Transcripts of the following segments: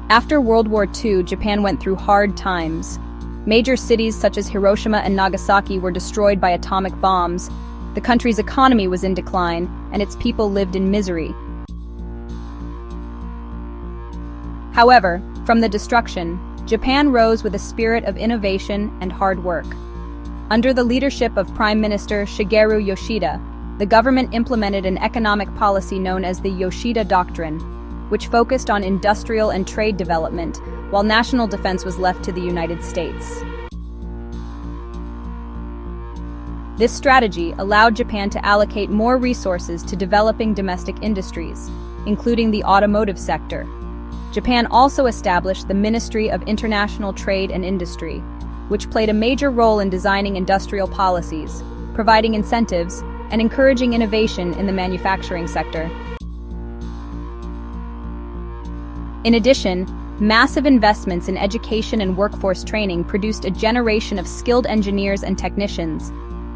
After World War II, Japan went through hard times. Major cities such as Hiroshima and Nagasaki were destroyed by atomic bombs. The country's economy was in decline, and its people lived in misery. However, from the destruction, Japan rose with a spirit of innovation and hard work. Under the leadership of Prime Minister Shigeru Yoshida, the government implemented an economic policy known as the Yoshida Doctrine, which focused on industrial and trade development, while national defense was left to the United States. This strategy allowed Japan to allocate more resources to developing domestic industries, including the automotive sector. Japan also established the Ministry of International Trade and Industry, which played a major role in designing industrial policies, providing incentives, and encouraging innovation in the manufacturing sector. In addition, massive investments in education and workforce training produced a generation of skilled engineers and technicians.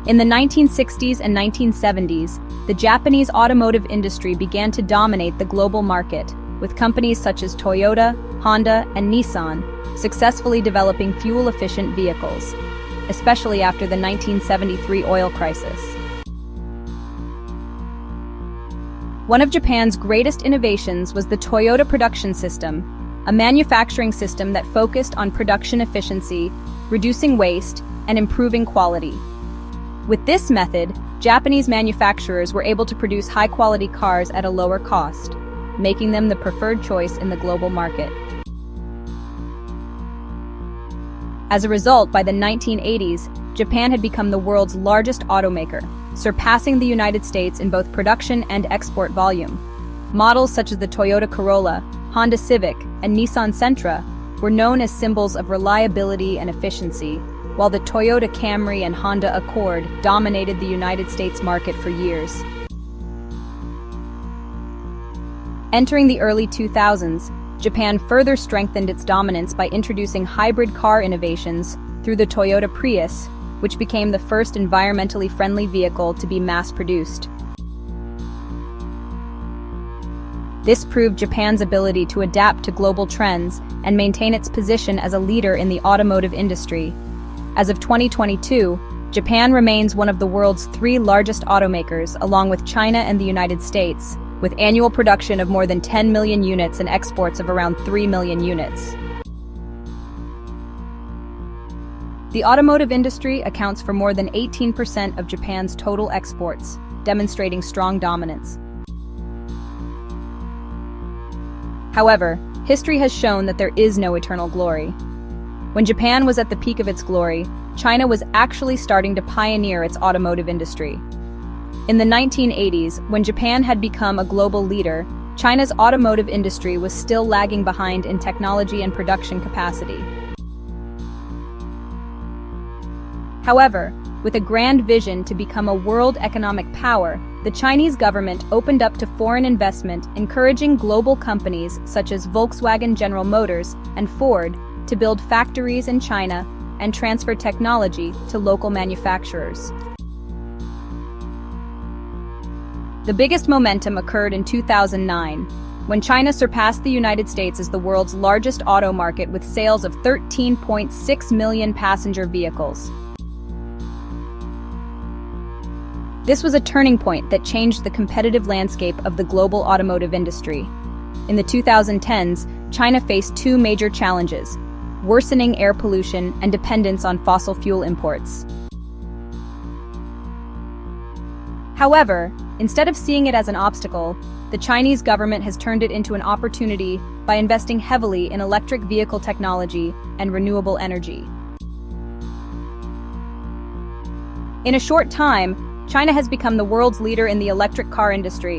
In the 1960s and 1970s, the Japanese automotive industry began to dominate the global market, with companies such as Toyota, Honda, and Nissan successfully developing fuel-efficient vehicles, especially after the 1973 oil crisis. One of Japan's greatest innovations was the Toyota production system, a manufacturing system that focused on production efficiency, reducing waste, and improving quality. With this method, Japanese manufacturers were able to produce high-quality cars at a lower cost, making them the preferred choice in the global market. As a result, by the 1980s, Japan had become the world's largest automaker, surpassing the United States in both production and export volume. Models such as the Toyota Corolla, Honda Civic, and Nissan Sentra were known as symbols of reliability and efficiency, while the Toyota Camry and Honda Accord dominated the United States market for years. Entering the early 2000s, Japan further strengthened its dominance by introducing hybrid car innovations through the Toyota Prius, which became the first environmentally friendly vehicle to be mass-produced. This proved Japan's ability to adapt to global trends and maintain its position as a leader in the automotive industry. As of 2022, Japan remains one of the world's 3 largest automakers, along with China and the United States, with annual production of more than 10 million units and exports of around 3 million units. The automotive industry accounts for more than 18% of Japan's total exports, demonstrating strong dominance. However, history has shown that there is no eternal glory. When Japan was at the peak of its glory, China was actually starting to pioneer its automotive industry. In the 1980s, when Japan had become a global leader, China's automotive industry was still lagging behind in technology and production capacity. However, with a grand vision to become a world economic power, the Chinese government opened up to foreign investment, encouraging global companies such as Volkswagen, General Motors, and Ford to build factories in China and transfer technology to local manufacturers. The biggest momentum occurred in 2009, when China surpassed the United States as the world's largest auto market with sales of 13.6 million passenger vehicles. This was a turning point that changed the competitive landscape of the global automotive industry. In the 2010s, China faced 2 major challenges: worsening air pollution and dependence on fossil fuel imports. However, instead of seeing it as an obstacle, the Chinese government has turned it into an opportunity by investing heavily in electric vehicle technology and renewable energy. In a short time, China has become the world's leader in the electric car industry.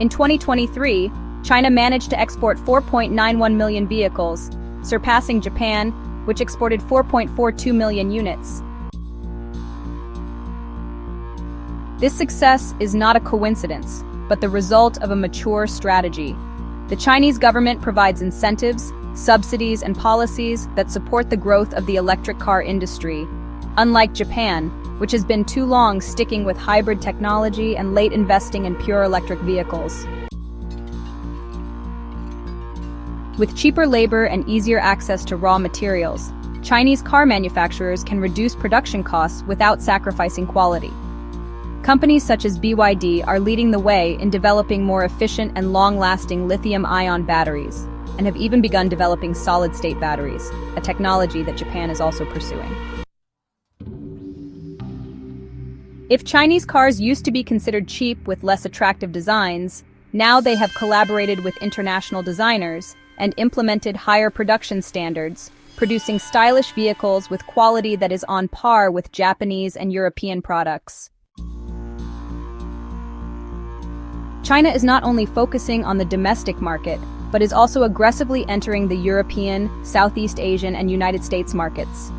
In 2023, China managed to export 4.91 million vehicles, surpassing Japan, which exported 4.42 million units. This success is not a coincidence, but the result of a mature strategy. The Chinese government provides incentives, subsidies, and policies that support the growth of the electric car industry, unlike Japan, which has been too long sticking with hybrid technology and late investing in pure electric vehicles. With cheaper labor and easier access to raw materials, Chinese car manufacturers can reduce production costs without sacrificing quality. Companies such as BYD are leading the way in developing more efficient and long-lasting lithium-ion batteries, and have even begun developing solid-state batteries, a technology that Japan is also pursuing. If Chinese cars used to be considered cheap with less attractive designs, now they have collaborated with international designers and implemented higher production standards, producing stylish vehicles with quality that is on par with Japanese and European products. China is not only focusing on the domestic market, but is also aggressively entering the European, Southeast Asian, and United States markets.